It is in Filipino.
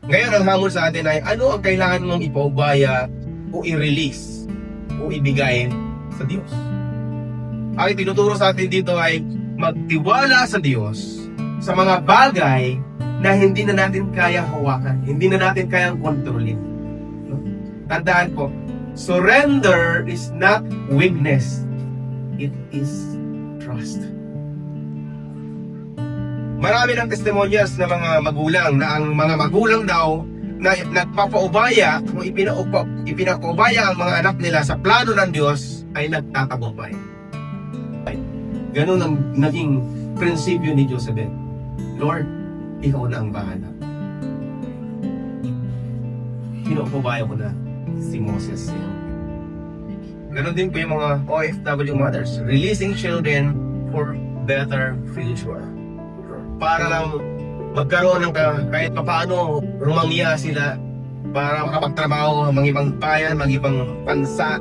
Ngayon, ang hamon sa atin ay ano ang kailangan mong ipaubaya o i-release o ibigay sa Diyos. Ang tinuturo sa atin dito ay magtiwala sa Diyos sa mga bagay na hindi na natin kayang hawakan, hindi na natin kayang kontrolin. No? Tandaan po, surrender is not weakness, it is trust. Marami ng testimonyas ng mga magulang na ang mga magulang daw na nagpapaubaya o ipinapaubaya ang mga anak nila sa plano ng Diyos ay nagtatagumpay. Ganun ang naging prinsipyo ni Joseph. Lord, ikaw na ang bahala. Pinapaubaya ko na si Moses. Ganun din po yung mga OFW mothers, releasing children for better future. Para lang magkaroon ng kahit papaano rumangya sila para makapagtrabaho mga ibang bayan, mga ibang bansa,